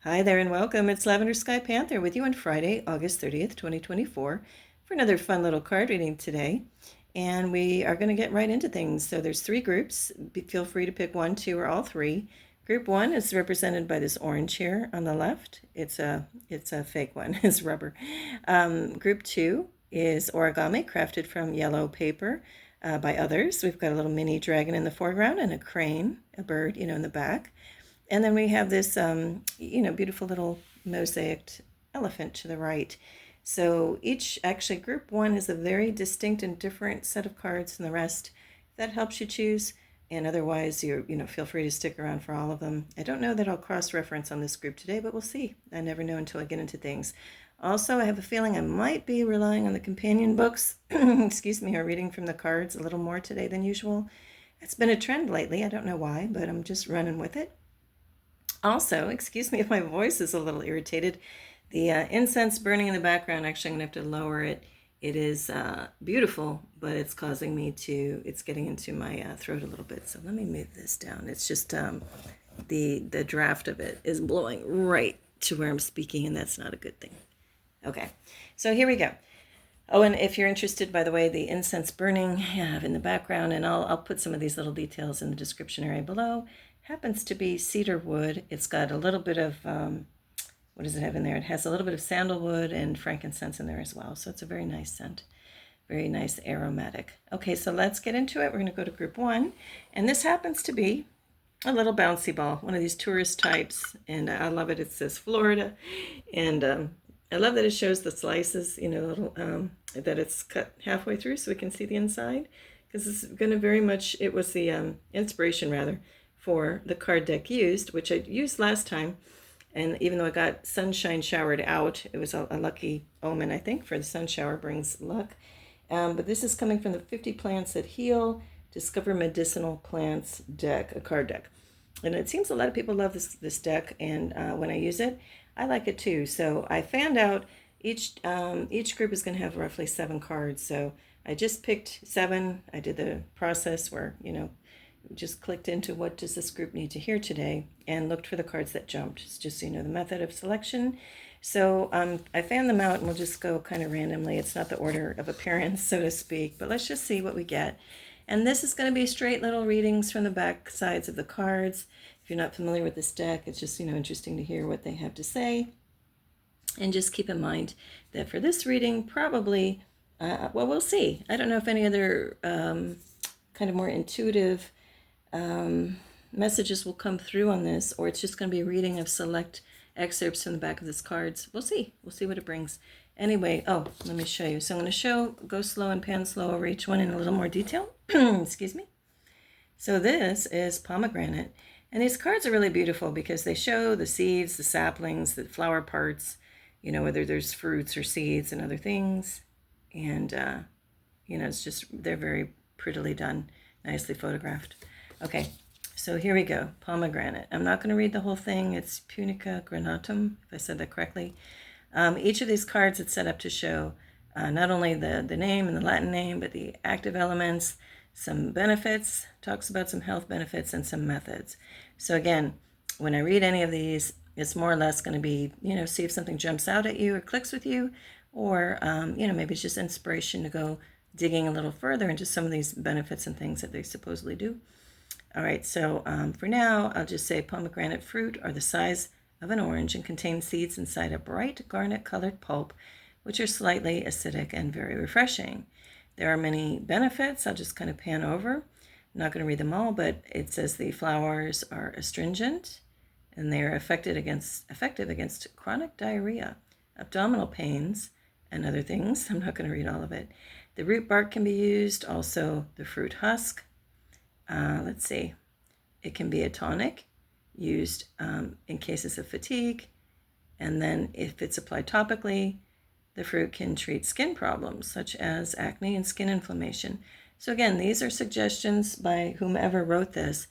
Hi there and welcome. It's Lavender Sky Panther with you on Friday, August 30th, 2024 for another fun little card reading today. And we are going to get right into things. So there's three groups. Feel free to pick one, two, or all three. Group one is represented by this orange here on the left. It's a fake one. It's rubber. Group two is origami crafted from yellow paper by others. We've got a little mini dragon in the foreground and a crane, a bird, in the back. And then we have this, beautiful little mosaic elephant to the right. So actually, group one is a very distinct and different set of cards than the rest. That helps you choose. And otherwise, feel free to stick around for all of them. I don't know that I'll cross-reference on this group today, but we'll see. I never know until I get into things. Also, I have a feeling I might be relying on the companion books, excuse me, or reading from the cards a little more today than usual. It's been a trend lately. I don't know why, but I'm just running with it. Also, excuse me if my voice is a little irritated. The incense burning in the background, actually I'm going to have to lower it. It is beautiful, but it's causing me it's getting into my throat a little bit. So let me move this down. It's just the draft of it is blowing right to where I'm speaking, and that's not a good thing. Okay, so here we go. Oh, and if you're interested, by the way, the incense burning in the background, and I'll put some of these little details in the description area below, happens to be cedar wood. It's got a little bit of, what does it have in there? It has a little bit of sandalwood and frankincense in there as well. So it's a very nice scent, very nice aromatic. Okay, so let's get into it. We're going to go to group one. And this happens to be a little bouncy ball, one of these tourist types. And I love it. It says Florida. And I love that it shows the slices, that it's cut halfway through so we can see the inside. Because it's going to very much, it was the inspiration rather, for the card deck used, which I used last time. And even though I got sunshine showered out, it was a lucky omen, I think, for the sun shower brings luck. But this is coming from the 50 Plants That Heal, Discover Medicinal Plants deck, a card deck. And it seems a lot of people love this deck, and when I use it, I like it too. So I found out each group is going to have roughly 7 cards. So I just picked 7. I did the process where, just clicked into what does this group need to hear today and looked for the cards that jumped. It's just so you know the method of selection. So I found them out, and we'll just go kind of randomly. It's not the order of appearance, so to speak, but let's just see what we get. And this is going to be straight little readings from the back sides of the cards. If you're not familiar with this deck, it's just, interesting to hear what they have to say. And just keep in mind that for this reading, probably, we'll see. I don't know if any other kind of more intuitive messages will come through on this, or it's just going to be a reading of select excerpts from the back of this cards. We'll see what it brings. Anyway, let me show you. So I'm going to go slow and pan slow over each one in a little more detail. Excuse me. So this is pomegranate, and these cards are really beautiful because they show the seeds, the saplings, the flower parts, whether there's fruits or seeds and other things. And it's just, they're very prettily done, nicely photographed. Okay, so here we go. Pomegranate. I'm not going to read the whole thing. It's Punica granatum, if I said that correctly. Each of these cards is set up to show not only the name and the Latin name, but the active elements, some benefits, talks about some health benefits, and some methods. So again, when I read any of these, it's more or less going to be, see if something jumps out at you or clicks with you, or, maybe it's just inspiration to go digging a little further into some of these benefits and things that they supposedly do. All right, so for now, I'll just say pomegranate fruit are the size of an orange and contain seeds inside a bright garnet-colored pulp, which are slightly acidic and very refreshing. There are many benefits. I'll just kind of pan over. I'm not going to read them all, but it says the flowers are astringent, and they are effective against chronic diarrhea, abdominal pains, and other things. I'm not going to read all of it. The root bark can be used, also the fruit husk. Let's see, it can be a tonic used in cases of fatigue. And then if it's applied topically, the fruit can treat skin problems such as acne and skin inflammation. So again, these are suggestions by whomever wrote this.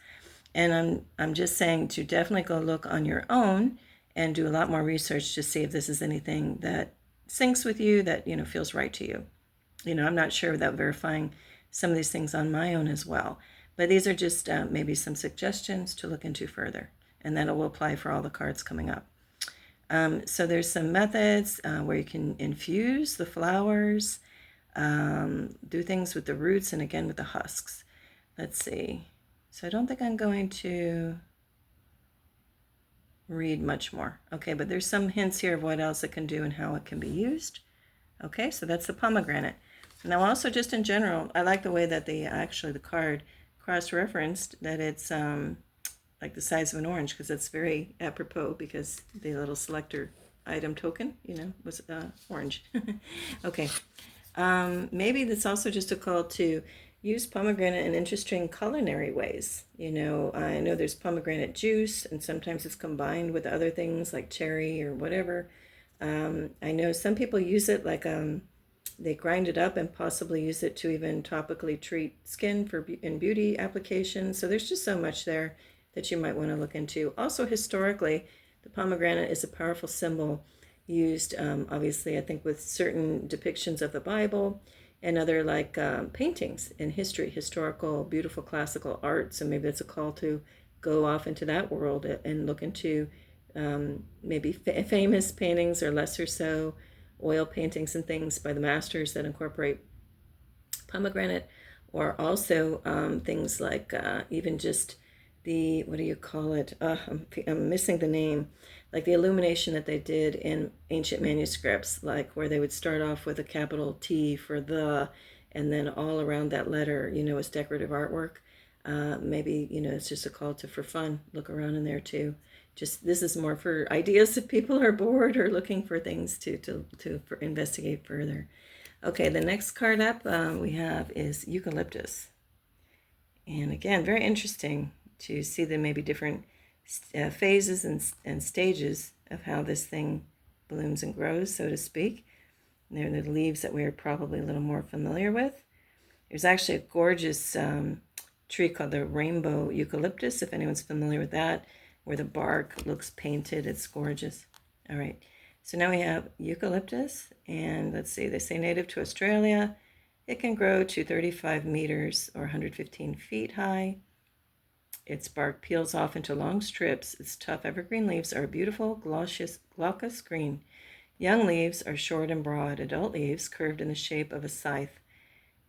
And I'm just saying to definitely go look on your own and do a lot more research to see if this is anything that syncs with you, that, feels right to you. I'm not sure without verifying some of these things on my own as well. But these are just maybe some suggestions to look into further, and that will apply for all the cards coming up. So there's some methods where you can infuse the flowers, do things with the roots, and again with the husks. Let's see. So I don't think I'm going to read much more. Okay, but there's some hints here of what else it can do and how it can be used. Okay, so that's the pomegranate. Now also just in general, I like the way that the card cross-referenced that it's like the size of an orange, because that's very apropos because the little selector item token, was orange. Okay, maybe that's also just a call to use pomegranate in interesting culinary ways. I know there's pomegranate juice, and sometimes it's combined with other things like cherry or whatever. I know some people use it like they grind it up and possibly use it to even topically treat skin in beauty applications. So there's just so much there that you might want to look into. Also, historically, the pomegranate is a powerful symbol used, obviously, I think, with certain depictions of the Bible and other paintings in history, historical, beautiful classical art. So maybe that's a call to go off into that world and look into maybe famous paintings or lesser so, oil paintings and things by the masters that incorporate pomegranate, or also things like even just what do you call it? I'm missing the name. Like the illumination that they did in ancient manuscripts, like where they would start off with a capital T for the, and then all around that letter, is decorative artwork. Maybe, it's just a call to, for fun, look around in there too. Just, this is more for ideas if people are bored or looking for things to investigate further. Okay, the next card up we have is eucalyptus. And again, very interesting to see the maybe different phases and stages of how this thing blooms and grows, so to speak. And they're the leaves that we're probably a little more familiar with. There's actually a gorgeous tree called the rainbow eucalyptus, if anyone's familiar with that, where the bark looks painted. It's gorgeous. All right, so now we have eucalyptus, and let's see, they say native to Australia. It can grow to 35 meters or 115 feet high. Its bark peels off into long strips. Its tough evergreen leaves are beautiful, glaucous green. Young leaves are short and broad, adult leaves curved in the shape of a scythe.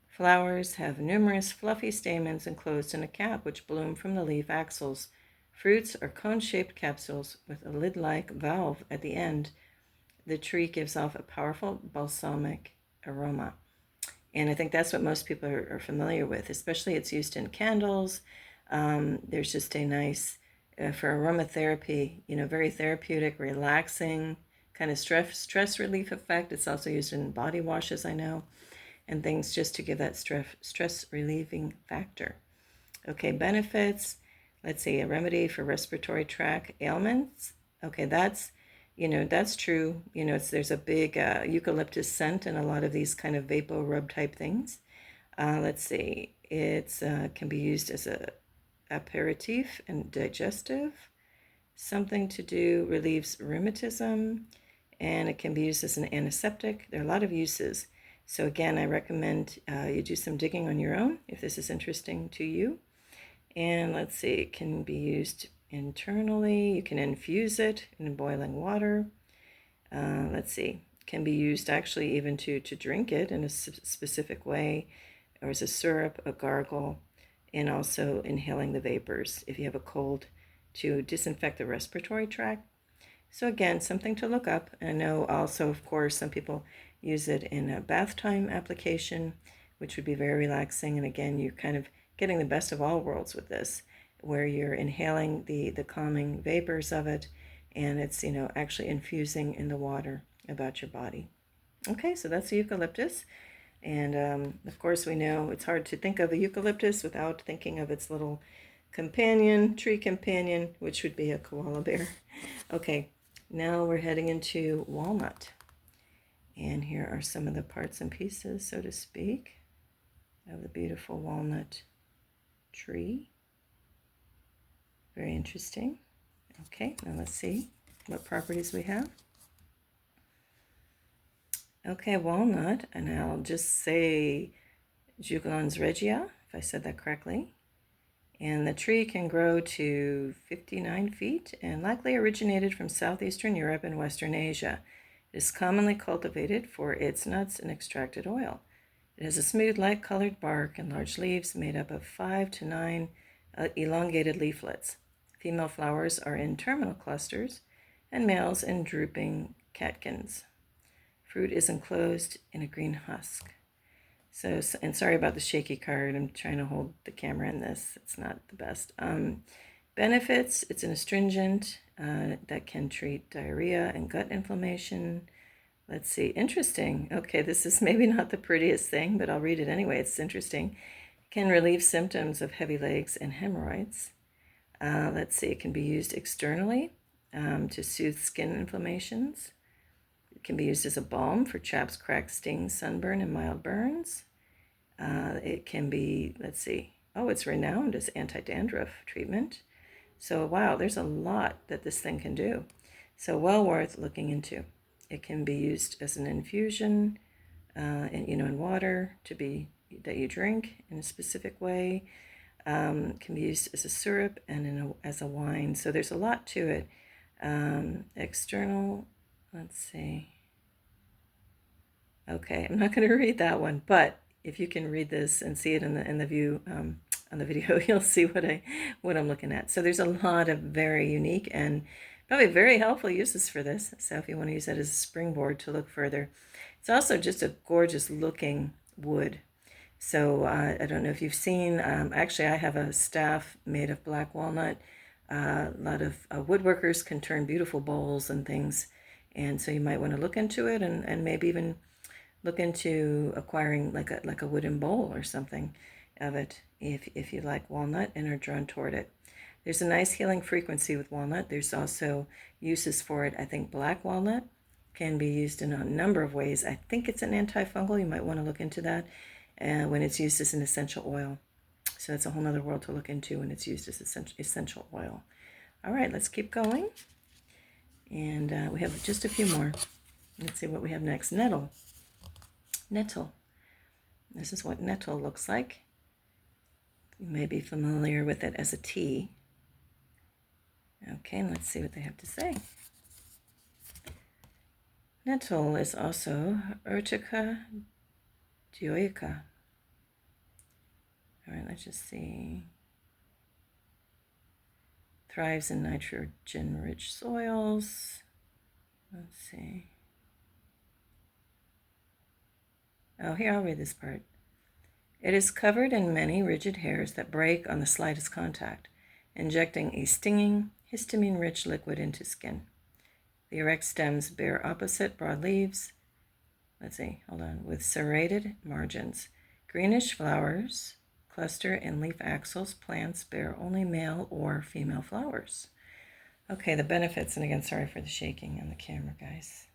Flowers have numerous fluffy stamens enclosed in a cap which bloom from the leaf axils. Fruits are cone-shaped capsules with a lid-like valve at the end. The tree gives off a powerful balsamic aroma. And I think that's what most people are familiar with, especially it's used in candles. There's just a nice, for aromatherapy, very therapeutic, relaxing, kind of stress relief effect. It's also used in body washes, I know, and things just to give that stress relieving factor. Okay, benefits. Let's see, a remedy for respiratory tract ailments. Okay, that's true. There's a big eucalyptus scent in a lot of these kind of vapor rub type things. Let's see, it's can be used as a aperitif and digestive. Something to do relieves rheumatism, and it can be used as an antiseptic. There are a lot of uses. So again, I recommend you do some digging on your own if this is interesting to you. And let's see, it can be used internally. You can infuse it in boiling water. Let's see, can be used actually even to drink it in a specific way, or as a syrup, a gargle, and also inhaling the vapors if you have a cold to disinfect the respiratory tract. So again, something to look up. I know also, of course, some people use it in a bath time application, which would be very relaxing. And again, you're kind of getting the best of all worlds with this, where you're inhaling the calming vapors of it, and it's, actually infusing in the water about your body. Okay, so that's the eucalyptus. And of course, we know it's hard to think of a eucalyptus without thinking of its little tree companion, which would be a koala bear. Okay, now we're heading into walnut. And here are some of the parts and pieces, so to speak, of the beautiful walnut tree. Very interesting. Okay, now let's see what properties we have. Okay, walnut, and I'll just say Juglans regia, if I said that correctly. And the tree can grow to 59 feet and likely originated from southeastern Europe and Western Asia. It is commonly cultivated for its nuts and extracted oil. It has a smooth, light-colored bark and large leaves made up of 5 to 9 elongated leaflets. Female flowers are in terminal clusters and males in drooping catkins. Fruit is enclosed in a green husk. So, and sorry about the shaky card. I'm trying to hold the camera in this. It's not the best. Benefits, it's an astringent that can treat diarrhea and gut inflammation. Let's see, interesting. Okay, this is maybe not the prettiest thing, but I'll read it anyway. It's interesting. It can relieve symptoms of heavy legs and hemorrhoids. Let's see, it can be used externally to soothe skin inflammations. It can be used as a balm for chaps, cracks, stings, sunburn, and mild burns. It can be, let's see, it's renowned as anti-dandruff treatment. So, wow, there's a lot that this thing can do. So, well worth looking into. It can be used as an infusion, in water that you drink in a specific way. Can be used as a syrup and as a wine. So there's a lot to it. External, let's see. Okay, I'm not going to read that one, but if you can read this and see it in the view on the video, you'll see what I'm looking at. So there's a lot of very unique and probably very helpful uses for this. So if you want to use that as a springboard to look further, it's also just a gorgeous looking wood. So I don't know if you've seen, actually I have a staff made of black walnut. A lot of woodworkers can turn beautiful bowls and things. And so you might want to look into it and maybe even look into acquiring like a wooden bowl or something of it if you like walnut and are drawn toward it. There's a nice healing frequency with walnut. There's also uses for it. I think black walnut can be used in a number of ways. I think it's an antifungal. You might want to look into that when it's used as an essential oil. So that's a whole other world to look into when it's used as essential oil. All right, let's keep going. And we have just a few more. Let's see what we have next. Nettle. Nettle. This is what nettle looks like. You may be familiar with it as a tea. Okay, let's see what they have to say. Nettle is also Urtica dioica. All right, let's just see. Thrives in nitrogen-rich soils. Let's see. Oh, here, I'll read this part. It is covered in many rigid hairs that break on the slightest contact, injecting a stinging, histamine-rich liquid into skin. The erect stems bear opposite broad leaves, with serrated margins. Greenish flowers cluster in leaf axils. Plants bear only male or female flowers. Okay, the benefits, and again, sorry for the shaking on the camera, guys.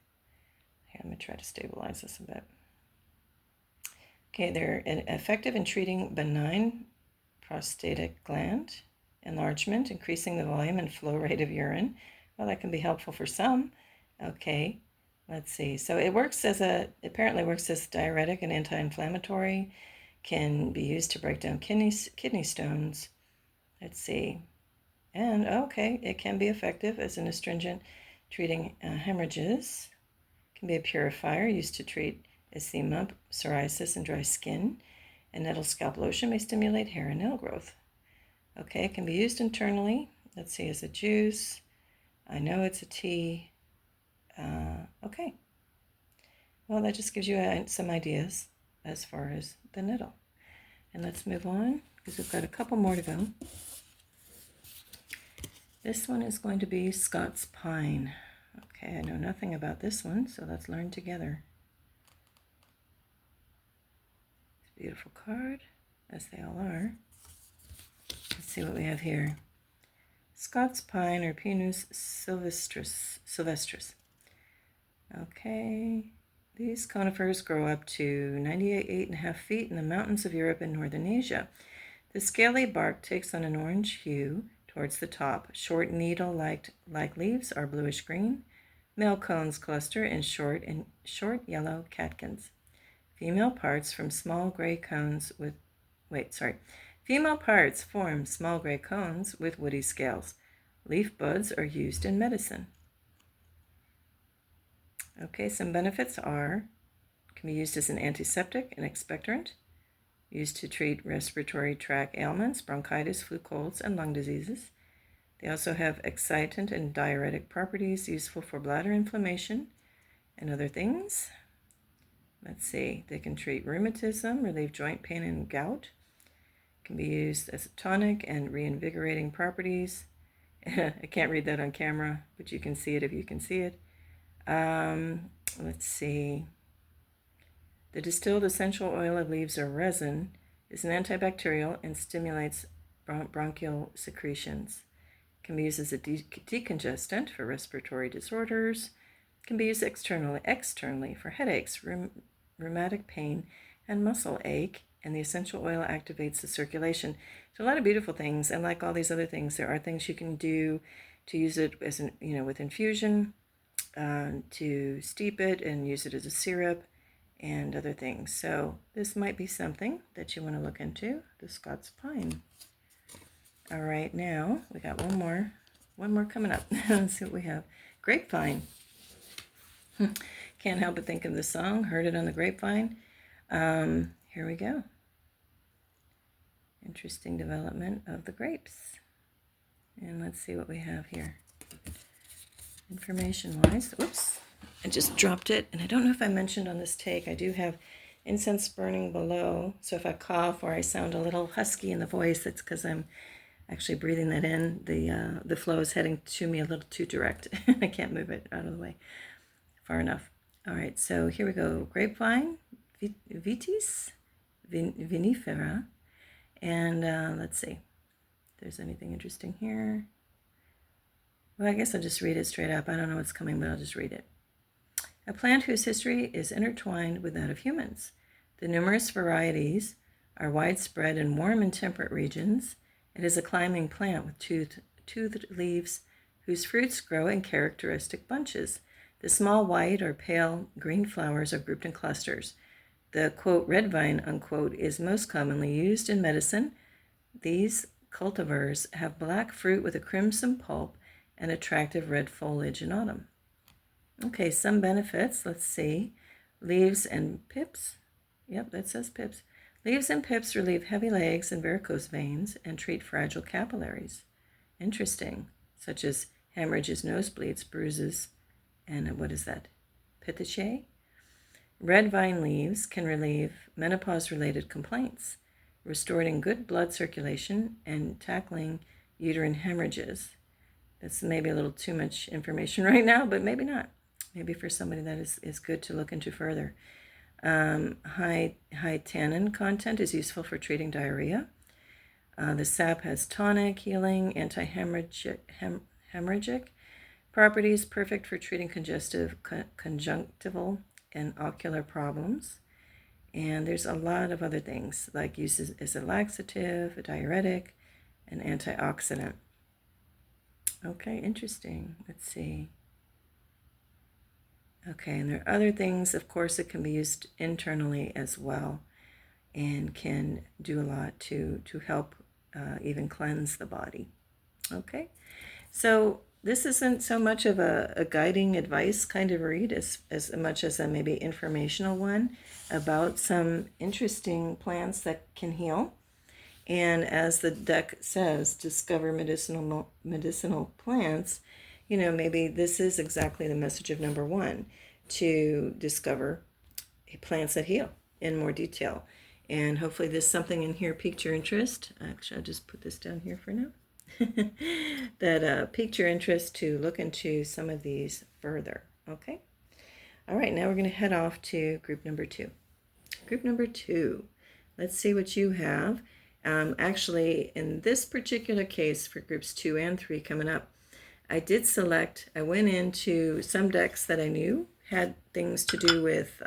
Okay, I'm going to try to stabilize this a bit. Okay, they're effective in treating benign prostatic gland enlargement, increasing the volume and flow rate of urine. Well, that can be helpful for some. Okay, let's see. So it apparently works as diuretic and anti-inflammatory, can be used to break down kidney stones. Let's see. And okay, it can be effective as an astringent treating hemorrhages. Can be a purifier used to treat eczema, psoriasis, and dry skin. And nettle scalp lotion may stimulate hair and nail growth. Okay, it can be used internally. Let's see, as a juice. I know it's a tea. Okay. Well, that just gives you some ideas as far as the nettle. And let's move on because we've got a couple more to go. This one is going to be Scots pine. Okay, I know nothing about this one, so let's learn together. Beautiful card, as they all are. Let's see what we have here. Scots pine, or Pinus sylvestris. Okay, these conifers grow up to 98.5 feet in the mountains of Europe and northern Asia. The scaly bark takes on an orange hue towards the top. Short needle-like leaves are bluish-green. Male cones cluster in short yellow catkins. Female parts from small gray cones Female parts form small gray cones with woody scales. Leaf buds are used in medicine. Okay, some benefits are, can be used as an antiseptic and expectorant, used to treat respiratory tract ailments, bronchitis, flu, colds, and lung diseases. They also have excitant and diuretic properties, useful for bladder inflammation and other things. Let's see, they can treat rheumatism, relieve joint pain and gout. Can be used as a tonic and reinvigorating properties. I can't read that on camera, but you can see it if you can see it. Let's see. The distilled essential oil of leaves or resin is an antibacterial and stimulates bronchial secretions. Can be used as a decongestant for respiratory disorders. Can be used externally for headaches, rheumatic pain, and muscle ache. And the essential oil activates the circulation. So a lot of beautiful things. And like all these other things, there are things you can do to use it as with infusion, to steep it and use it as a syrup and other things. So this might be something that you want to look into, the Scots pine. All right, now we got one more coming up. Let's see what we have. Grapevine. Can't help but think of the song, heard it on the grapevine. Here we go. Interesting development of the grapes. And let's see what we have here. Information-wise, oops, I just dropped it. And I don't know if I mentioned on this take, I do have incense burning below. So if I cough or I sound a little husky in the voice, it's because I'm actually breathing that in. The flow is heading to me a little too direct. I can't move it out of the way far enough. All right, so here we go. Grapevine, Vitis vinifera. And let's see if there's anything interesting here. Well, I guess I'll just read it straight up. I don't know what's coming, but I'll just read it. A plant whose history is intertwined with that of humans. The numerous varieties are widespread in warm and temperate regions. It is a climbing plant with toothed leaves whose fruits grow in characteristic bunches. The small white or pale green flowers are grouped in clusters. The, quote, red vine, unquote, is most commonly used in medicine. These cultivars have black fruit with a crimson pulp and attractive red foliage in autumn. Okay, some benefits. Let's see. Leaves and pips. Yep, that says pips. Leaves and pips relieve heavy legs and varicose veins and treat fragile capillaries. Interesting. Such as hemorrhages, nosebleeds, bruises, and what is that? Petechiae? Red vine leaves can relieve menopause-related complaints, restoring good blood circulation and tackling uterine hemorrhages. That's maybe a little too much information right now, but maybe not. Maybe for somebody that is good to look into further. High tannin content is useful for treating diarrhea. The sap has tonic, healing, anti-hemorrhagic properties, perfect for treating conjunctival and ocular problems. And there's a lot of other things, like uses as a laxative, a diuretic, an antioxidant. Okay, interesting. Let's see. Okay, and there are other things, of course, it can be used internally as well and can do a lot to help even cleanse the body. Okay, so this isn't so much of a guiding advice kind of read as much as a maybe informational one about some interesting plants that can heal. And as the deck says, discover medicinal plants. Maybe this is exactly the message of number one, to discover plants that heal in more detail. And hopefully this something in here piqued your interest. Actually, I'll just put this down here for now. That piqued your interest to look into some of these further. Okay. All right, now we're going to head off to group number 2. Group number 2. Let's see what you have. Actually, in this particular case for groups 2 and 3 coming up, I went into some decks that I knew had things to do with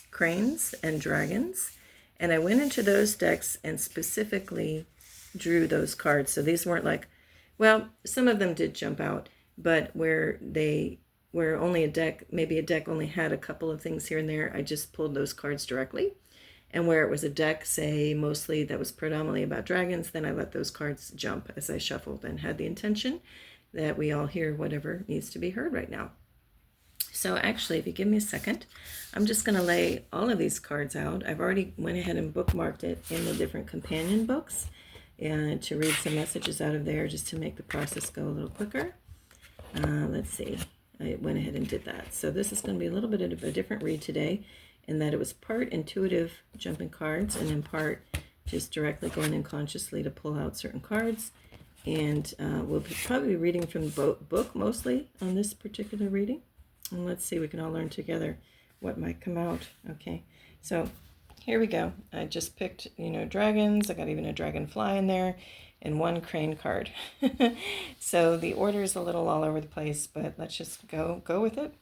cranes and dragons, and I went into those decks and specifically drew those cards. So these weren't like, well, some of them did jump out, but where only maybe a deck only had a couple of things here and there, I just pulled those cards directly And where it was a deck, say, mostly that was predominantly about dragons, then I let those cards jump as I shuffled and had the intention that we all hear whatever needs to be heard right now. So actually, if you give me a second, I'm just going to lay all of these cards out. I've already went ahead and bookmarked it in the different companion books and to read some messages out of there just to make the process go a little quicker. Let's see. I went ahead and did that. So this is going to be a little bit of a different read today in that it was part intuitive jumping cards and in part just directly going in consciously to pull out certain cards. And we'll probably be reading from the book mostly on this particular reading. And let's see, we can all learn together what might come out. Okay, so here we go. I just picked, dragons. I got even a dragonfly in there and one crane card. So the order is a little all over the place, but let's just go with it,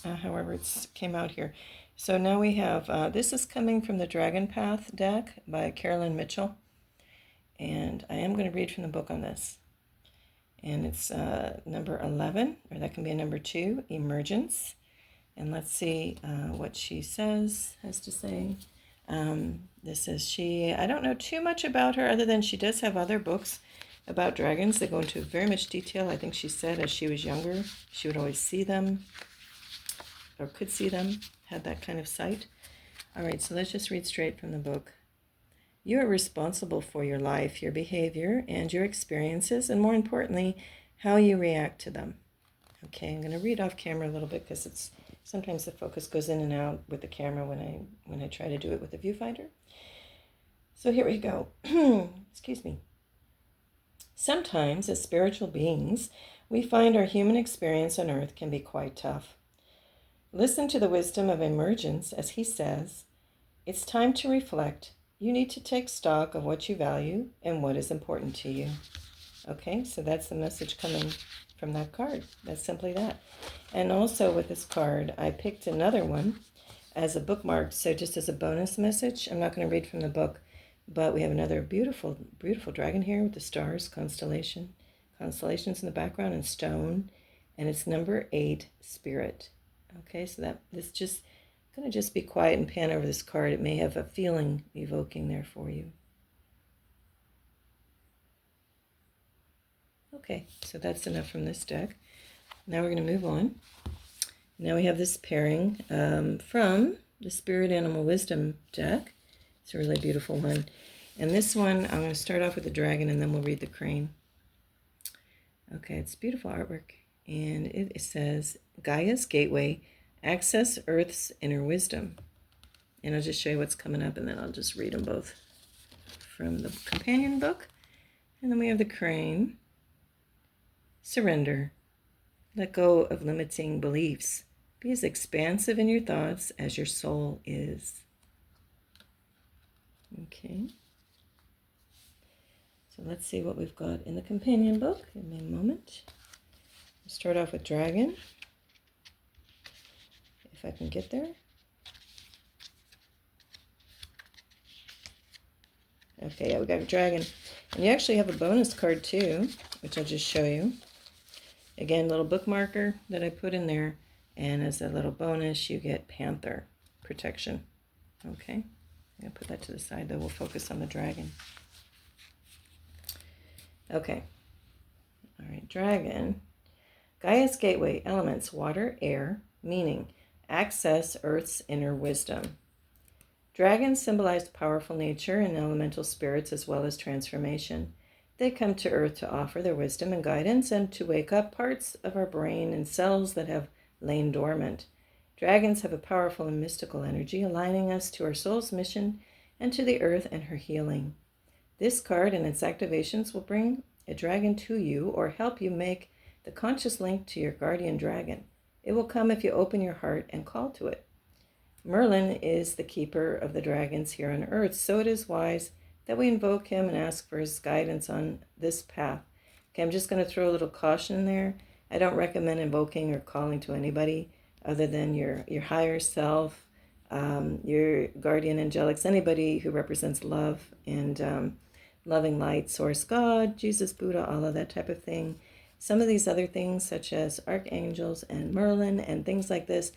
however it came out here. So now we have, this is coming from the Dragon Path deck by Carolyn Mitchell. And I am going to read from the book on this. And it's number 11, or that can be a number 2, Emergence. And let's see what she has to say. This is I don't know too much about her other than she does have other books about dragons that go into very much detail. I think she said as she was younger, she would always see them, or could see them, had that kind of sight. All right, so let's just read straight from the book. You are responsible for your life, your behavior, and your experiences, and more importantly, how you react to them. Okay, I'm going to read off camera a little bit because sometimes the focus goes in and out with the camera when I try to do it with the viewfinder. So here we go. Excuse me. Sometimes, as spiritual beings, we find our human experience on earth can be quite tough. Listen to the wisdom of emergence as he says, it's time to reflect. You need to take stock of what you value and what is important to you. Okay, so that's the message coming from that card. That's simply that. And also with this card, I picked another one as a bookmark. So just as a bonus message, I'm not going to read from the book, but we have another beautiful, beautiful dragon here with the stars, constellations in the background and stone. And it's number 8, Spirit. Okay, so this just going to just be quiet and pan over this card. It may have a feeling evoking there for you. Okay, so that's enough from this deck. Now we're going to move on. Now we have this pairing from the Spirit Animal Wisdom deck. It's a really beautiful one. And this one, I'm going to start off with the dragon and then we'll read the crane. Okay, it's beautiful artwork. And it says, Gaia's Gateway, Access Earth's Inner Wisdom. And I'll just show you what's coming up, and then I'll just read them both from the companion book. And then we have the crane. Surrender. Let go of limiting beliefs. Be as expansive in your thoughts as your soul is. Okay. So let's see what we've got in the companion book in a moment. We'll start off with dragon. If I can get there. Okay, yeah, we got a dragon. And you actually have a bonus card too, which I'll just show you. Again, little bookmarker that I put in there. And as a little bonus, you get Panther protection. Okay, I'm going to put that to the side, though. We'll focus on the dragon. Okay. All right, dragon. Gaia's Gateway, elements, water, air, meaning. Access Earth's inner wisdom. Dragons symbolize powerful nature and elemental spirits as well as transformation. They come to Earth to offer their wisdom and guidance and to wake up parts of our brain and cells that have lain dormant. Dragons have a powerful and mystical energy, aligning us to our soul's mission and to the Earth and her healing. This card and its activations will bring a dragon to you or help you make the conscious link to your guardian dragon. It will come if you open your heart and call to it. Merlin is the keeper of the dragons here on Earth, so it is wise that we invoke him and ask for his guidance on this path. Okay, I'm just going to throw a little caution in there. I don't recommend invoking or calling to anybody other than your higher self, your guardian angelics, anybody who represents love and loving light, source God, Jesus, Buddha, Allah, that type of thing. Some of these other things, such as archangels and Merlin and things like this,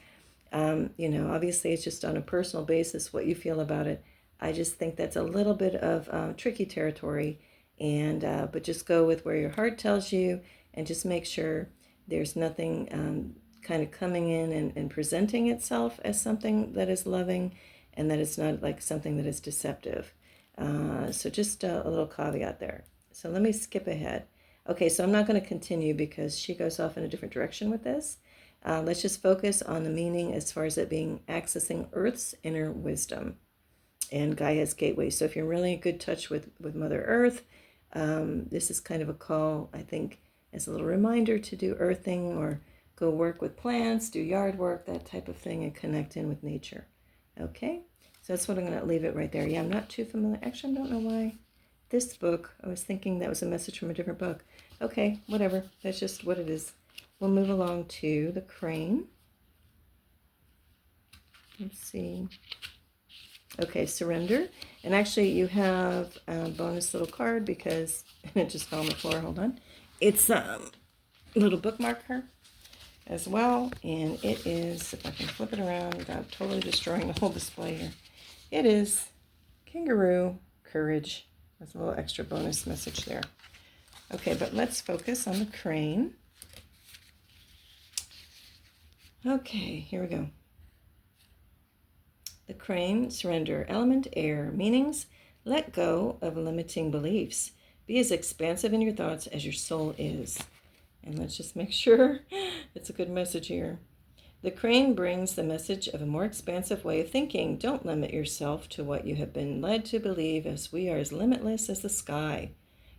obviously it's just on a personal basis what you feel about it. I just think that's a little bit of tricky territory, and but just go with where your heart tells you, and just make sure there's nothing kind of coming in and presenting itself as something that is loving, and that it's not like something that is deceptive. So just a little caveat there. So let me skip ahead. Okay, so I'm not going to continue because she goes off in a different direction with this. Let's just focus on the meaning as far as it being accessing Earth's inner wisdom and Gaia's gateway. So if you're really in good touch with Mother Earth, this is kind of a call, I think, as a little reminder to do earthing or go work with plants, do yard work, that type of thing, and connect in with nature. Okay, so that's what I'm going to leave it right there. Yeah, I'm not too familiar. Actually, I don't know why. This book, I was thinking that was a message from a different book. Okay, whatever. That's just what it is. We'll move along to the crane. Let's see. Okay, surrender. And actually, you have a bonus little card because it just fell on the floor. Hold on. It's a little bookmarker as well. And it is, if I can flip it around without totally destroying the whole display here, it is Kangaroo Courage. There's a little extra bonus message there. Okay, but let's focus on the crane. Okay, here we go. The crane, surrender, element air, meanings, let go of limiting beliefs. Be as expansive in your thoughts as your soul is. And let's just make sure it's a good message here. The crane brings the message of a more expansive way of thinking. Don't limit yourself to what you have been led to believe, as we are as limitless as the sky.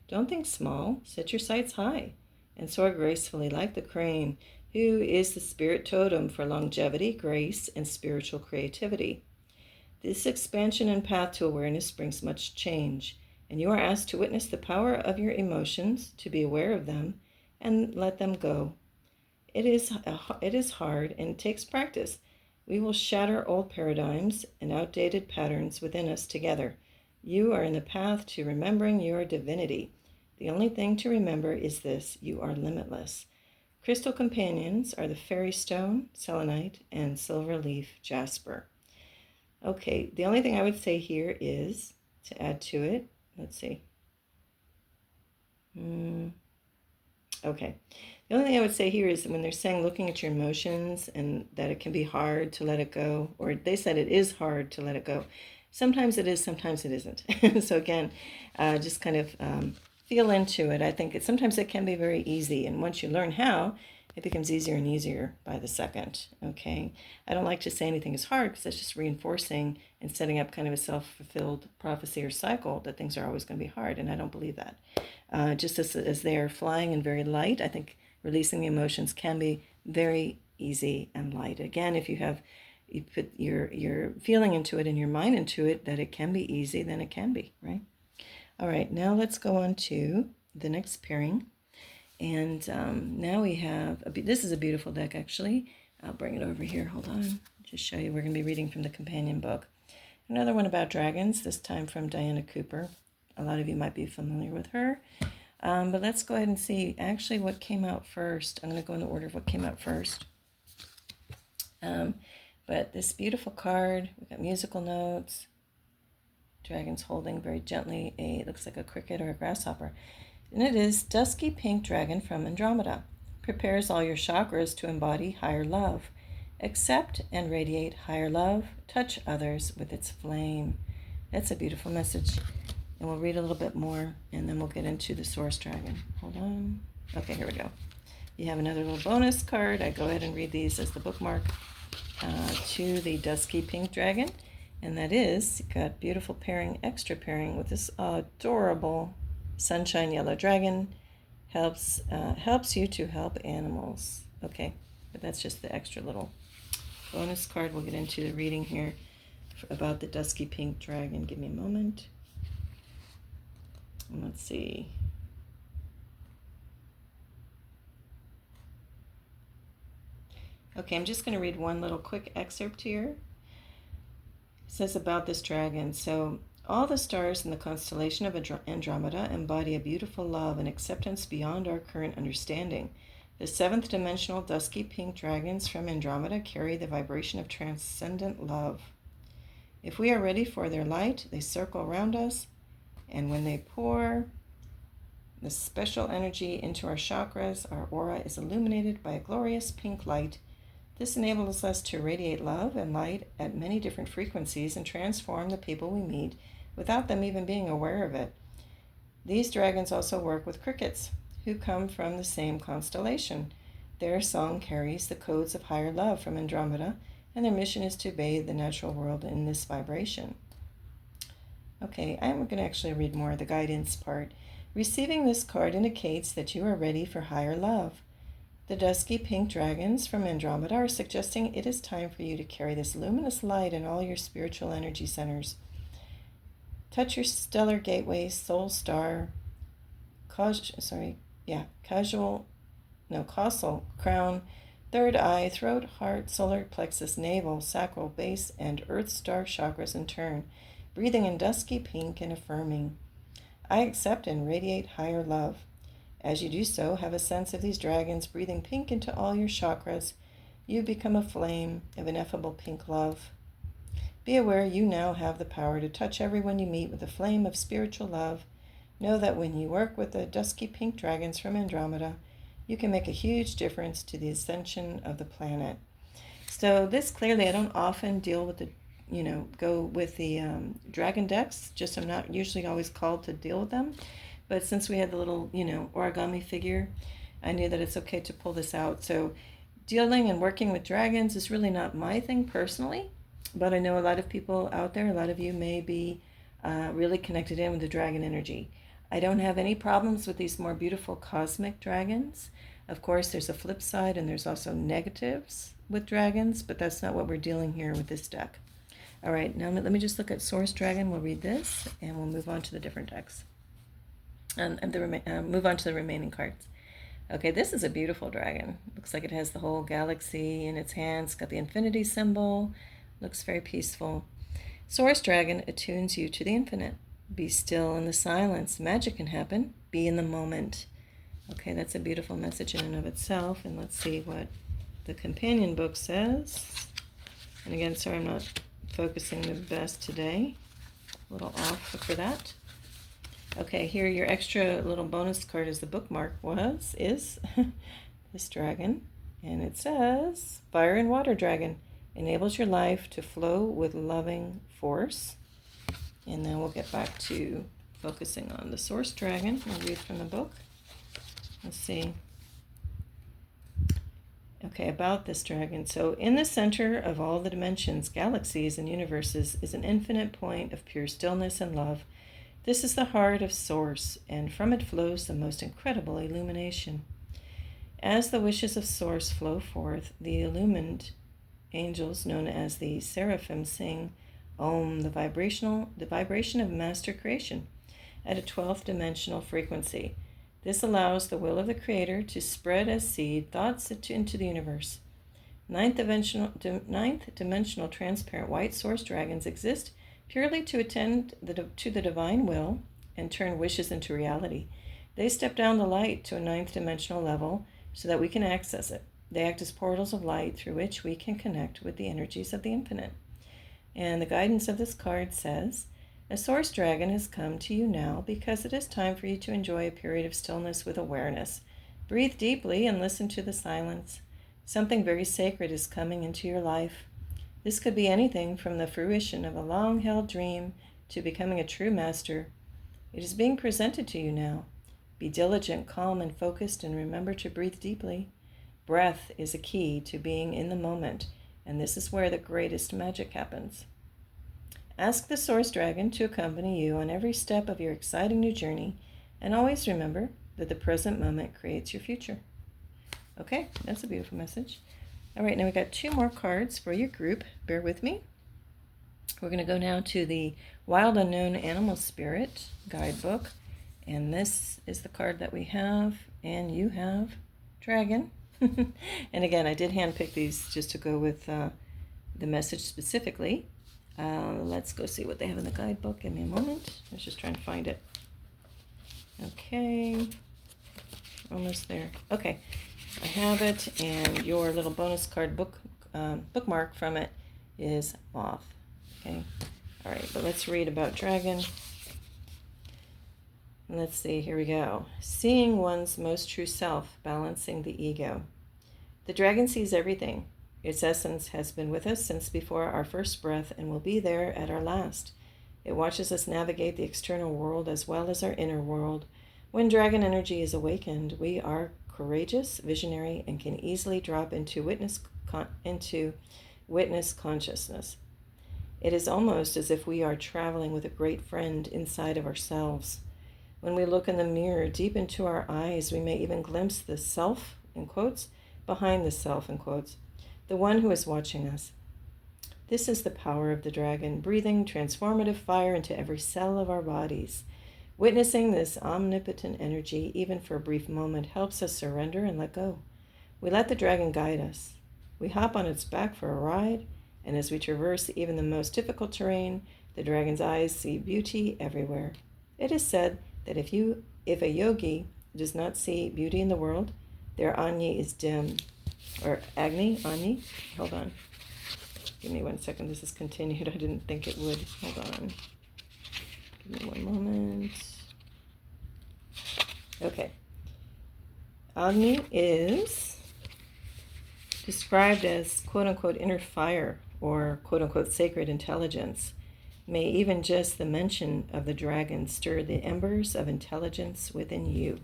Don't think small, set your sights high, and soar gracefully like the crane, who is the spirit totem for longevity, grace, and spiritual creativity. This expansion and path to awareness brings much change, and you are asked to witness the power of your emotions, to be aware of them, and let them go. It is hard and it takes practice. We will shatter old paradigms and outdated patterns within us together. You are in the path to remembering your divinity. The only thing to remember is this: you are limitless. Crystal companions are the fairy stone, selenite, and silver leaf jasper. Okay, the only thing I would say here is to add to it. Let's see. Okay. The only thing I would say here is when they're saying looking at your emotions and that it can be hard to let it go, or they said it is hard to let it go. Sometimes it is, sometimes it isn't. So again, just kind of feel into it. I think sometimes it can be very easy, and once you learn how, it becomes easier and easier by the second. Okay, I don't like to say anything is hard because that's just reinforcing and setting up kind of a self-fulfilled prophecy or cycle that things are always going to be hard, and I don't believe that. Just as they are flying and very light, I think releasing the emotions can be very easy and light. Again, if you put your feeling into it and your mind into it, that it can be easy, then it can be, right? All right, now let's go on to the next pairing. And now we have, this is a beautiful deck actually. I'll bring it over here, hold on. Just show you, we're going to be reading from the companion book. Another one about dragons, this time from Diana Cooper. A lot of you might be familiar with her. But let's go ahead and see actually what came out first. I'm going to go in the order of what came out first. But this beautiful card, we've got musical notes. Dragons holding very gently it looks like a cricket or a grasshopper. And it is Dusky Pink Dragon from Andromeda. Prepares all your chakras to embody higher love. Accept and radiate higher love. Touch others with its flame. That's a beautiful message. And we'll read a little bit more, and then we'll get into the Source Dragon. Hold on. Okay, here we go. You have another little bonus card. I go ahead and read these as the bookmark to the Dusky Pink Dragon. And that is, got beautiful pairing, extra pairing with this adorable Sunshine Yellow Dragon. Helps you to help animals. Okay, but that's just the extra little bonus card. We'll get into the reading here about the Dusky Pink Dragon. Give me a moment. Let's see. Okay, I'm just going to read one little quick excerpt here. It says about this dragon. So, all the stars in the constellation of Andromeda embody a beautiful love and acceptance beyond our current understanding. The seventh dimensional dusky pink dragons from Andromeda carry the vibration of transcendent love. If we are ready for their light, they circle around us, and when they pour the special energy into our chakras, our aura is illuminated by a glorious pink light. This enables us to radiate love and light at many different frequencies and transform the people we meet without them even being aware of it. These dragons also work with crickets, who come from the same constellation. Their song carries the codes of higher love from Andromeda, and their mission is to bathe the natural world in this vibration. Okay, I'm going to actually read more of the guidance part. Receiving this card indicates that you are ready for higher love. The dusky pink dragons from Andromeda are suggesting it is time for you to carry this luminous light in all your spiritual energy centers. Touch your stellar gateway, soul star, causal crown, third eye, throat, heart, solar plexus, navel, sacral, base, and earth star chakras in turn, breathing in dusky pink and affirming, I accept and radiate higher love. As you do so, have a sense of these dragons breathing pink into all your chakras. You become a flame of ineffable pink love. Be aware you now have the power to touch everyone you meet with a flame of spiritual love. Know that when you work with the dusky pink dragons from Andromeda, you can make a huge difference to the ascension of the planet. So this clearly, I don't often deal with go with the dragon decks. Just I'm not usually always called to deal with them. But since we had the little, origami figure, I knew that it's okay to pull this out. So dealing and working with dragons is really not my thing personally. But I know a lot of people out there, a lot of you may be really connected in with the dragon energy. I don't have any problems with these more beautiful cosmic dragons. Of course, there's a flip side and there's also negatives with dragons, but that's not what we're dealing here with this deck. All right, now let me just look at Source Dragon. We'll read this and we'll move on to the different decks. And move on to the remaining cards. Okay, this is a beautiful dragon. Looks like it has the whole galaxy in its hands. It's got the infinity symbol. Looks very peaceful. Source Dragon attunes you to the infinite. Be still in the silence. Magic can happen. Be in the moment. Okay, that's a beautiful message in and of itself. And let's see what the companion book says. And again, sorry I'm not focusing the best today. A little off for that. Okay, here your extra little bonus card is the bookmark is this dragon. And it says, Fire and Water Dragon enables your life to flow with loving force. And then we'll get back to focusing on the Source Dragon. We'll read from the book. Let's see. Okay, about this dragon. So in the center of all the dimensions, galaxies, and universes is an infinite point of pure stillness and love. This is the heart of Source, and from it flows the most incredible illumination. As the wishes of Source flow forth, the illumined angels, known as the seraphim, sing Om, the vibration of master creation, at a 12th dimensional frequency. This allows the will of the Creator to spread as seed thoughts into the universe. Ninth dimensional transparent white source dragons exist purely to attend to the divine will and turn wishes into reality. They step down the light to a 9th dimensional level so that we can access it. They act as portals of light through which we can connect with the energies of the infinite. And the guidance of this card says, a source dragon has come to you now because it is time for you to enjoy a period of stillness with awareness. Breathe deeply and listen to the silence. Something very sacred is coming into your life. This could be anything from the fruition of a long-held dream to becoming a true master. It is being presented to you now. Be diligent, calm, and focused, and remember to breathe deeply. Breath is a key to being in the moment, and this is where the greatest magic happens. Ask the Source Dragon to accompany you on every step of your exciting new journey, and always remember that the present moment creates your future. Okay, that's a beautiful message. All right, now we got 2 more cards for your group. Bear with me. We're going to go now to the Wild Unknown Animal Spirit guidebook, and this is the card that we have, and you have Dragon. And again, I did handpick these just to go with the message specifically. Let's go see what they have in the guidebook. Give me a moment. I was just trying to find it. Okay. Almost there. Okay. I have it, and your little bonus card bookmark from it is moth. Okay. All right, but let's read about dragon. Let's see, here we go. Seeing one's most true self, balancing the ego. The dragon sees everything. Its essence has been with us since before our first breath and will be there at our last. It watches us navigate the external world as well as our inner world. When dragon energy is awakened, we are courageous, visionary, and can easily drop into witness consciousness. It is almost as if we are traveling with a great friend inside of ourselves. When we look in the mirror deep into our eyes, we may even glimpse the self, in quotes, behind the self, in quotes, the one who is watching us. This is the power of the dragon, breathing transformative fire into every cell of our bodies. Witnessing this omnipotent energy, even for a brief moment, helps us surrender and let go. We let the dragon guide us. We hop on its back for a ride, and as we traverse even the most difficult terrain, the dragon's eyes see beauty everywhere. It is said that if a yogi does not see beauty in the world, their Agni is dim. Or Agni? Hold on. Give me 1 second. This is continued. I didn't think it would. Hold on. Give me 1 moment. Okay. Agni is described as quote-unquote inner fire or quote-unquote sacred intelligence. May even just the mention of the dragon stir the embers of intelligence within you.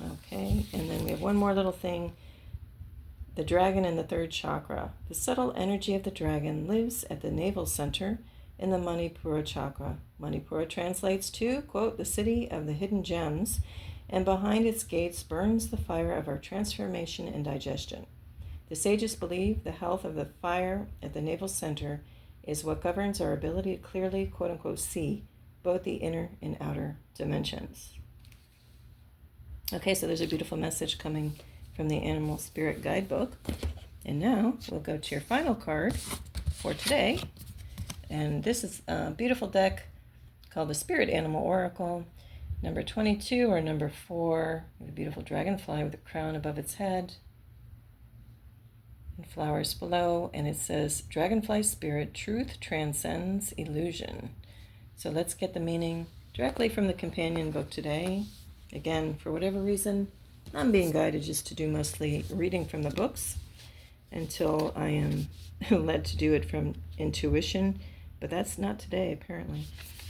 Okay, and then we have one more little thing. The dragon in the third chakra. The subtle energy of the dragon lives at the navel center in the Manipura chakra. Manipura translates to, quote, the city of the hidden gems, and behind its gates burns the fire of our transformation and digestion. The sages believe the health of the fire at the navel center is what governs our ability to clearly, quote-unquote, see both the inner and outer dimensions. Okay, so there's a beautiful message coming from the Animal Spirit Guidebook. And now we'll go to your final card for today. And this is a beautiful deck called the Spirit Animal Oracle, number 22 or number 4. A beautiful dragonfly with a crown above its head and flowers below. And it says, Dragonfly Spirit, truth transcends illusion. So let's get the meaning directly from the companion book today. Again, for whatever reason, I'm being guided just to do mostly reading from the books until I am led to do it from intuition, but that's not today, apparently.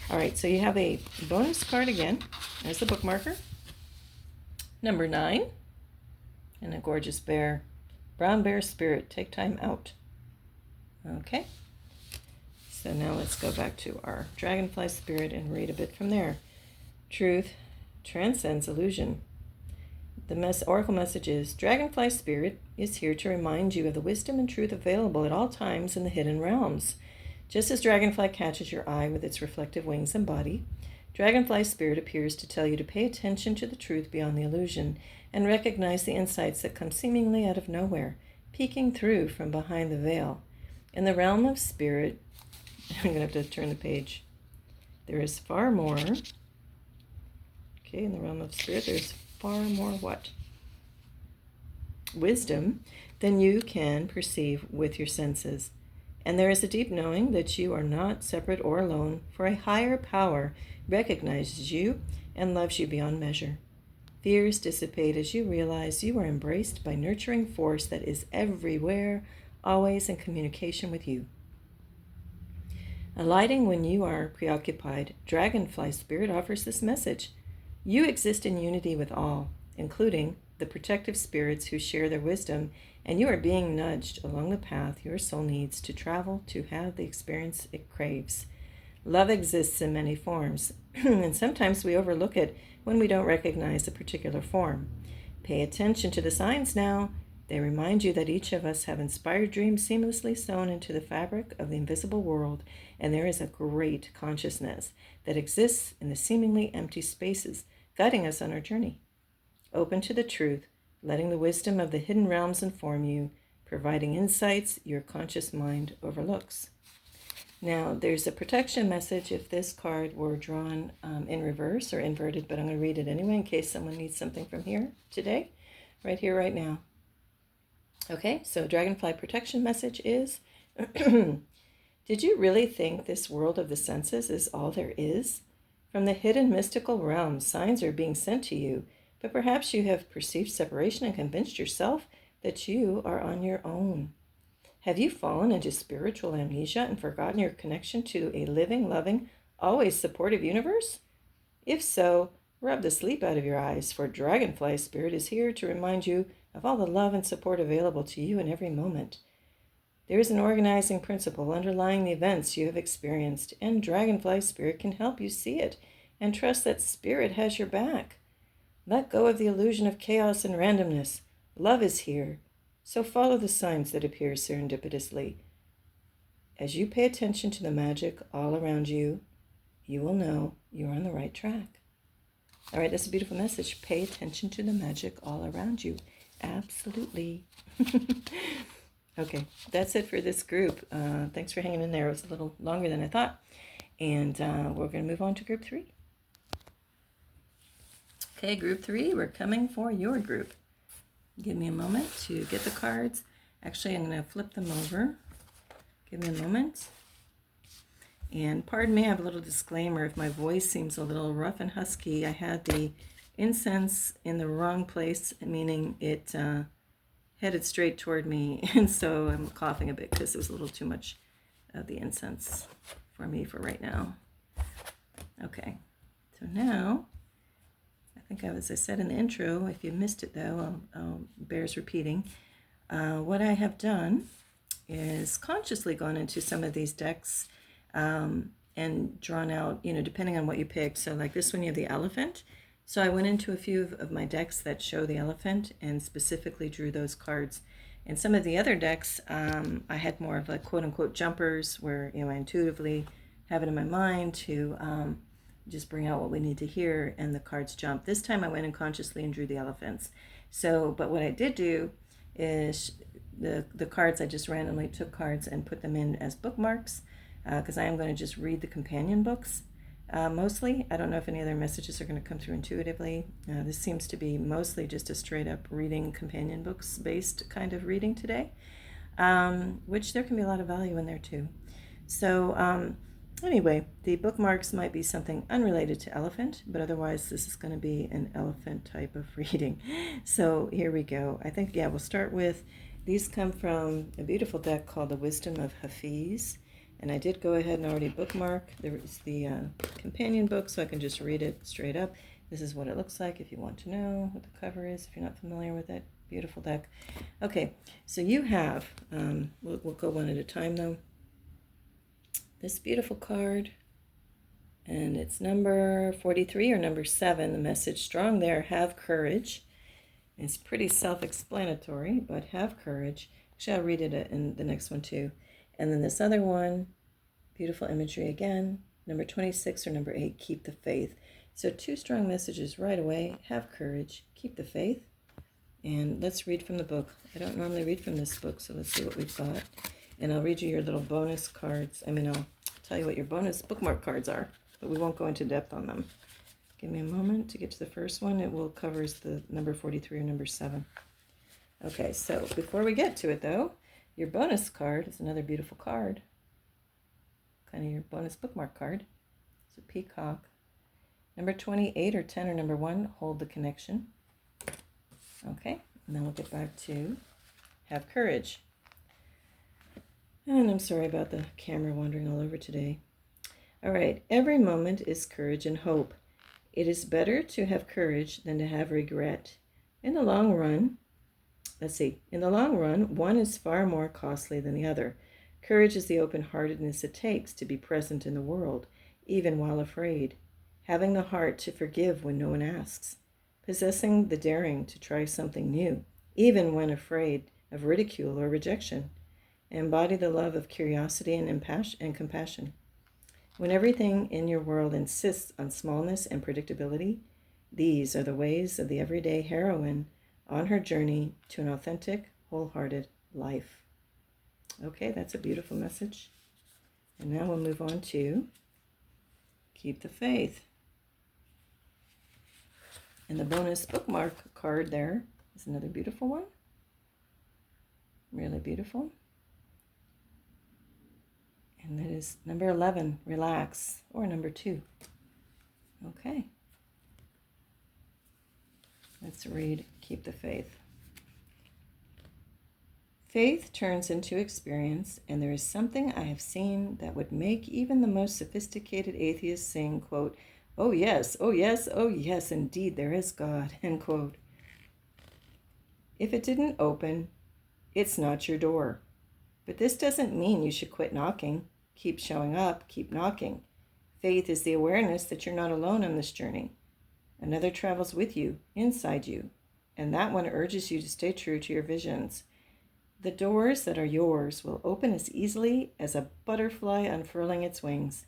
All right, so you have a bonus card again. There's the bookmarker. Number 9, and a gorgeous bear. Brown bear spirit, take time out. Okay, so now let's go back to our dragonfly spirit and read a bit from there. Truth transcends illusion. The oracle message is, Dragonfly Spirit is here to remind you of the wisdom and truth available at all times in the hidden realms. Just as Dragonfly catches your eye with its reflective wings and body, Dragonfly Spirit appears to tell you to pay attention to the truth beyond the illusion and recognize the insights that come seemingly out of nowhere, peeking through from behind the veil. In the realm of spirit, I'm going to have to turn the page. There is far more. Okay, in the realm of spirit, there's far more what? Wisdom than you can perceive with your senses. And there is a deep knowing that you are not separate or alone, for a higher power recognizes you and loves you beyond measure. Fears dissipate as you realize you are embraced by nurturing force that is everywhere, always in communication with you. Alighting when you are preoccupied, Dragonfly Spirit offers this message. You exist in unity with all, including the protective spirits who share their wisdom, and you are being nudged along the path your soul needs to travel to have the experience it craves. Love exists in many forms, and sometimes we overlook it when we don't recognize a particular form. Pay attention to the signs now. They remind you that each of us have inspired dreams seamlessly sewn into the fabric of the invisible world, and there is a great consciousness that exists in the seemingly empty spaces, guiding us on our journey. Open to the truth, letting the wisdom of the hidden realms inform you, providing insights your conscious mind overlooks. Now, there's a protection message if this card were drawn in reverse or inverted, but I'm going to read it anyway in case someone needs something from here today, right here, right now. Okay, so Dragonfly protection message is, Did you really think this world of the senses is all there is? From the hidden mystical realm, signs are being sent to you, but perhaps you have perceived separation and convinced yourself that you are on your own. Have you fallen into spiritual amnesia and forgotten your connection to a living, loving, always supportive universe? If so, rub the sleep out of your eyes, for Dragonfly Spirit is here to remind you of all the love and support available to you in every moment. There is an organizing principle underlying the events you have experienced, and Dragonfly Spirit can help you see it, and trust that Spirit has your back. Let go of the illusion of chaos and randomness. Love is here, so follow the signs that appear serendipitously. As you pay attention to the magic all around you, you will know you're on the right track. All right, that's a beautiful message. Pay attention to the magic all around you. Absolutely. Okay, that's it for this group. Thanks for hanging in there. It was a little longer than I thought. And we're going to move on to group 3. Okay, group 3, we're coming for your group. Give me a moment to get the cards. Actually, I'm going to flip them over. Give me a moment. And pardon me, I have a little disclaimer. If my voice seems a little rough and husky, I had the incense in the wrong place, meaning it headed straight toward me. And so I'm coughing a bit because it was a little too much of the incense for me for right now. Okay, so now, I think as I said in the intro, if you missed it though, bears repeating. What I have done is consciously gone into some of these decks and drawn out, depending on what you picked. So like this one, you have the elephant. So I went into a few of my decks that show the elephant and specifically drew those cards. And some of the other decks, I had more of like quote-unquote jumpers where, I intuitively have it in my mind to just bring out what we need to hear and the cards jump. This time I went in consciously and drew the elephants. So, but what I did do is the cards, I just randomly took cards and put them in as bookmarks because I am going to just read the companion books. Mostly, I don't know if any other messages are going to come through intuitively. This seems to be mostly just a straight up reading companion books based kind of reading today, which there can be a lot of value in there too. So anyway, the bookmarks might be something unrelated to elephant, but otherwise this is going to be an elephant type of reading. So here we go. I think, we'll start with, these come from a beautiful deck called The Wisdom of Hafiz. And I did go ahead and already bookmark. There is the companion book, so I can just read it straight up. This is what it looks like if you want to know what the cover is, if you're not familiar with it. Beautiful deck. Okay, so you have, we'll go one at a time though. This beautiful card, and it's number 43 or number 7. The message strong there, have courage. It's pretty self-explanatory, but have courage. Actually, I'll read it in the next one too. And then this other one, beautiful imagery again, number 26 or number 8, keep the faith. So 2 strong messages right away, have courage, keep the faith. And let's read from the book. I don't normally read from this book, so let's see what we've got. And I'll read you your little bonus cards. I'll tell you what your bonus bookmark cards are, but we won't go into depth on them. Give me a moment to get to the first one. It will covers the number 43 or number 7. Okay, so before we get to it though, your bonus card is another beautiful card. Kind of your bonus bookmark card. It's a peacock. Number 28 or 10 or number 1, hold the connection. Okay, and then we'll get back to have courage. And I'm sorry about the camera wandering all over today. All right, every moment is courage and hope. It is better to have courage than to have regret. In the long run, one is far more costly than the other. Courage is the open-heartedness it takes to be present in the world, even while afraid. Having the heart to forgive when no one asks. Possessing the daring to try something new, even when afraid of ridicule or rejection. Embody the love of curiosity and compassion. When everything in your world insists on smallness and predictability, these are the ways of the everyday heroine on her journey to an authentic, wholehearted life. Okay, that's a beautiful message. And now we'll move on to keep the faith. And the bonus bookmark card there is another beautiful one. Really beautiful. And that is number 11, relax, or number 2. Okay. Let's read Keep the Faith. Faith turns into experience, and there is something I have seen that would make even the most sophisticated atheist sing, quote, oh yes, oh yes, oh yes, indeed there is God, end quote. If it didn't open, it's not your door. But this doesn't mean you should quit knocking. Keep showing up, keep knocking. Faith is the awareness that you're not alone on this journey. Another travels with you, inside you, and that one urges you to stay true to your visions. The doors that are yours will open as easily as a butterfly unfurling its wings.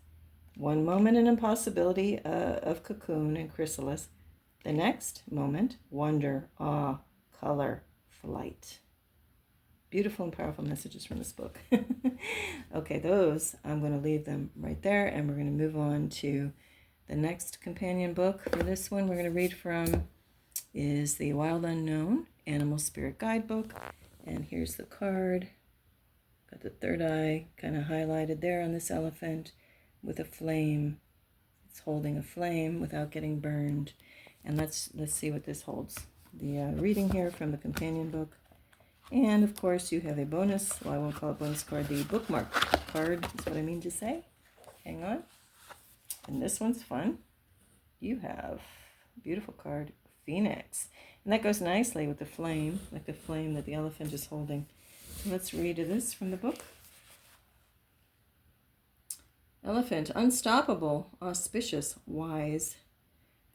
One moment an impossibility of cocoon and chrysalis. The next moment, wonder, awe, color, flight. Beautiful and powerful messages from this book. Okay, those, I'm going to leave them right there, and we're going to move on to the next companion book. For this one, we're going to read from is The Wild Unknown, Animal Spirit Guidebook. And here's the card. Got the third eye kind of highlighted there on this elephant with a flame. It's holding a flame without getting burned. And let's see what this holds. The reading here from the companion book. And of course you have a bonus, well I won't call it bonus card, the bookmark card is what I mean to say. Hang on. And this one's fun. You have a beautiful card, Phoenix. And that goes nicely with the flame, like the flame that the elephant is holding. So let's read this from the book. Elephant, unstoppable, auspicious, wise.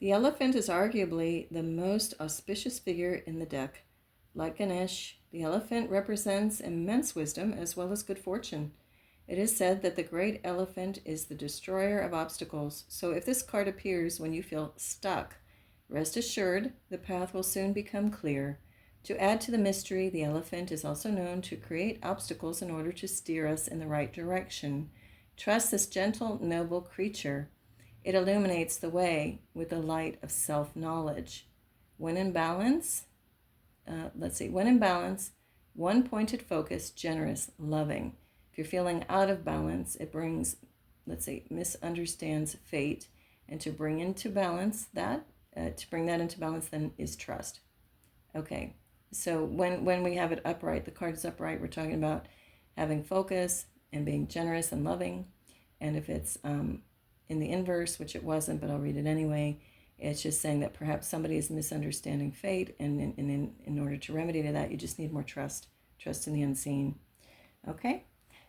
The elephant is arguably the most auspicious figure in the deck. Like Ganesh, the elephant represents immense wisdom as well as good fortune. It is said that the great elephant is the destroyer of obstacles, so if this card appears when you feel stuck, rest assured the path will soon become clear. To add to the mystery, the elephant is also known to create obstacles in order to steer us in the right direction. Trust this gentle, noble creature. It illuminates the way with the light of self-knowledge. When in balance, one pointed focus, generous, loving. If you're feeling out of balance, it brings, misunderstands fate. And to bring into balance that, then is trust. Okay, so when we have it upright, the card is upright, we're talking about having focus and being generous and loving. And if it's in the inverse, which it wasn't, but I'll read it anyway, it's just saying that perhaps somebody is misunderstanding fate, and in order to remedy to that, you just need more trust in the unseen. Okay,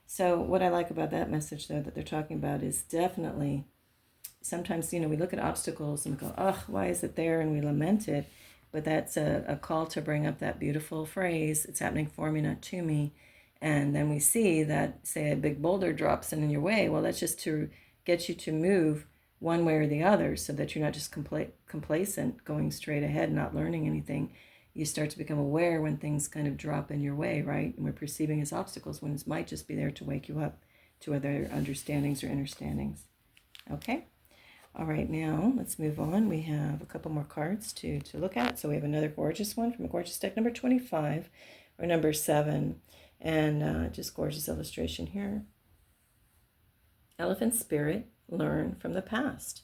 so what I like about that message, though, that they're talking about is definitely, sometimes, we look at obstacles and we go, oh, why is it there? And we lament it. But that's a call to bring up that beautiful phrase, it's happening for me, not to me. And then we see that, say, a big boulder drops in your way. Well, that's just to get you to move one way or the other so that you're not just complacent, going straight ahead, not learning anything. You start to become aware when things kind of drop in your way, right? And we're perceiving as obstacles when it might just be there to wake you up to other understandings or understandings. Okay? All right, now let's move on. We have a couple more cards to look at. So we have another gorgeous one from a gorgeous deck, number 25 or number 7. And just gorgeous illustration here. Elephant Spirit, learn from the past.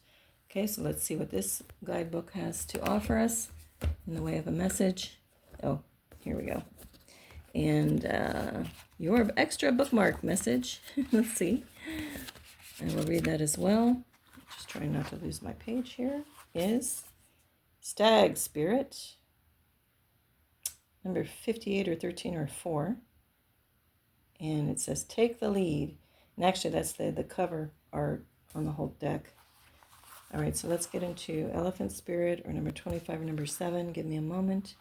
Okay, so let's see what this guidebook has to offer us in the way of a message. Oh, here we go. And your extra bookmark message, let's see. I will read that as well. Just trying not to lose my page here. Is Stag Spirit, number 58 or 13 or 4. And it says, take the lead. And actually, that's the cover art on the whole deck. All right, so let's get into Elephant Spirit, or number 25 or number 7. Give me a moment.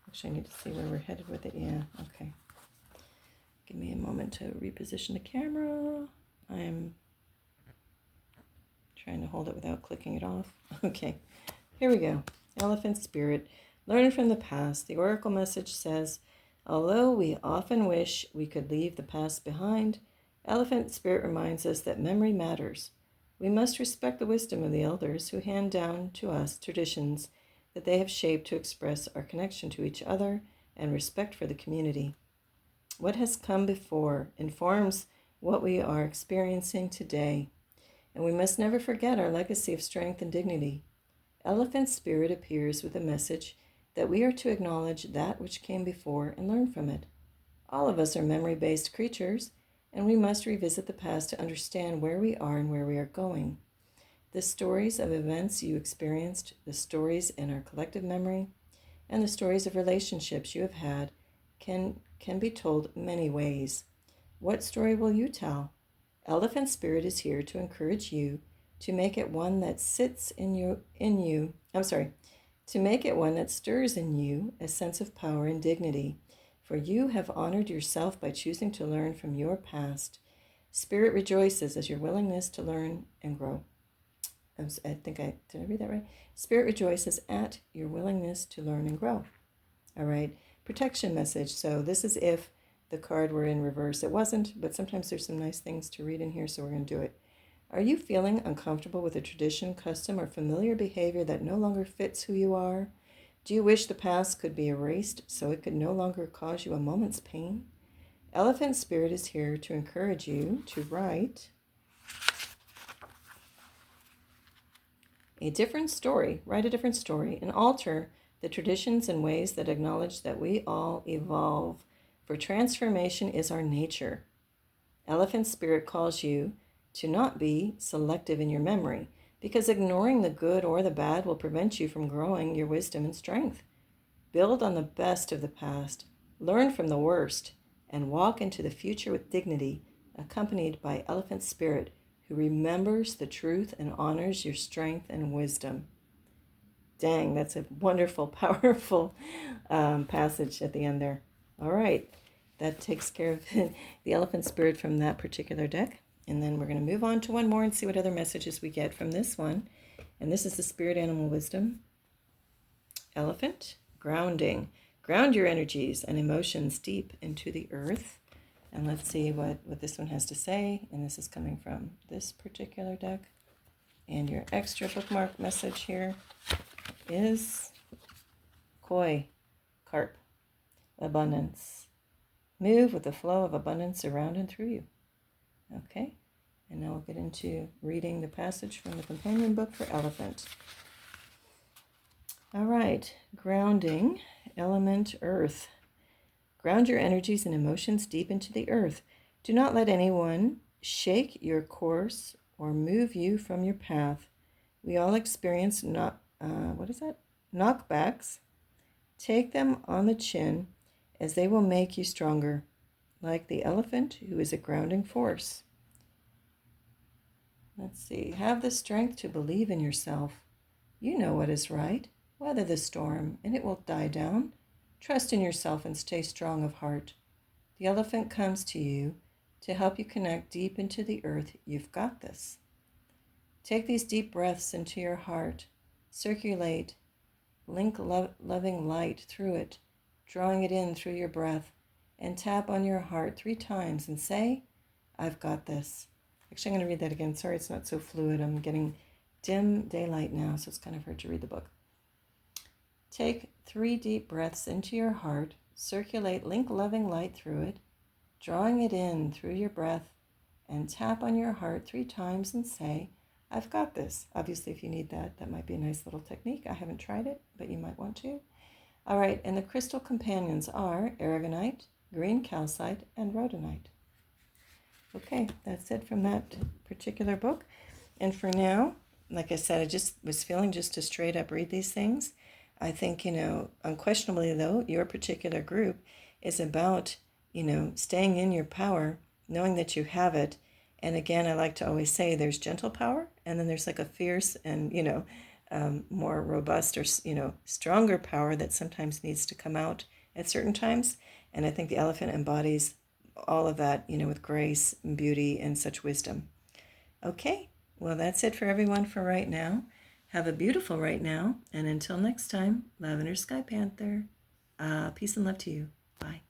Actually, I need to see where we're headed with it. Yeah, okay. Give me a moment to reposition the camera. I'm trying to hold it without clicking it off. Okay, here we go. Elephant Spirit, learn from the past. The oracle message says, although we often wish we could leave the past behind, Elephant Spirit reminds us that memory matters. We must respect the wisdom of the elders who hand down to us traditions that they have shaped to express our connection to each other and respect for the community. What has come before informs what we are experiencing today. And we must never forget our legacy of strength and dignity. Elephant Spirit appears with a message that we are to acknowledge that which came before and learn from it. All of us are memory-based creatures, and we must revisit the past to understand where we are and where we are going. The stories of events you experienced, the stories in our collective memory, and the stories of relationships you have had can be told many ways. What story will you tell? Elephant Spirit is here to encourage you to make it one that sits in you. To make it one that stirs in you a sense of power and dignity, for you have honored yourself by choosing to learn from your past. Spirit rejoices as your willingness to learn and grow. Did I read that right? Spirit rejoices at your willingness to learn and grow. All right, protection message. So this is if the card were in reverse. It wasn't, but sometimes there's some nice things to read in here, so we're going to do it. Are you feeling uncomfortable with a tradition, custom, or familiar behavior that no longer fits who you are? Do you wish the past could be erased so it could no longer cause you a moment's pain? Elephant Spirit is here to encourage you to write a different story, and alter the traditions and ways that acknowledge that we all evolve, for transformation is our nature. Elephant Spirit calls you to not be selective in your memory, because ignoring the good or the bad will prevent you from growing your wisdom and strength. Build on the best of the past, learn from the worst, and walk into the future with dignity, accompanied by Elephant Spirit, who remembers the truth and honors your strength and wisdom. Dang, that's a wonderful, powerful passage at the end there. All right, that takes care of the Elephant Spirit from that particular deck. And then we're going to move on to one more and see what other messages we get from this one. And this is the Spirit Animal Wisdom. Elephant, grounding. Ground your energies and emotions deep into the earth. And let's see what this one has to say. And this is coming from this particular deck. And your extra bookmark message here is koi, carp, abundance. Move with the flow of abundance around and through you. Okay, and now we'll get into reading the passage from the companion book for Elephant. All right, grounding, element earth. Ground your energies and emotions deep into the earth. Do not let anyone shake your course or move you from your path. We all experience knockbacks. Take them on the chin, as they will make you stronger, like the elephant who is a grounding force. Let's see. Have the strength to believe in yourself. You know what is right. Weather the storm, and it will die down. Trust in yourself and stay strong of heart. The elephant comes to you to help you connect deep into the earth. You've got this. Take these deep breaths into your heart. Circulate. Link loving light through it, drawing it in through your breath, and tap on your heart 3 times and say, I've got this. Actually, I'm going to read that again. Sorry, it's not so fluid. I'm getting dim daylight now, so it's kind of hard to read the book. Take 3 deep breaths into your heart, circulate link loving light through it, drawing it in through your breath, and tap on your heart 3 times and say, I've got this. Obviously, if you need that, that might be a nice little technique. I haven't tried it, but you might want to. All right, and the crystal companions are aragonite, green calcite, and rhodonite. Okay, that's it from that particular book. And for now, like I said, I just was feeling just to straight up read these things. I think, unquestionably, though, your particular group is about, staying in your power, knowing that you have it. And again, I like to always say there's gentle power, and then there's like a fierce and, more robust or, stronger power that sometimes needs to come out at certain times. And I think the elephant embodies all of that, with grace and beauty and such wisdom. Okay, well, that's it for everyone for right now. Have a beautiful right now. And until next time, Lavender Sky Panther. Peace and love to you. Bye.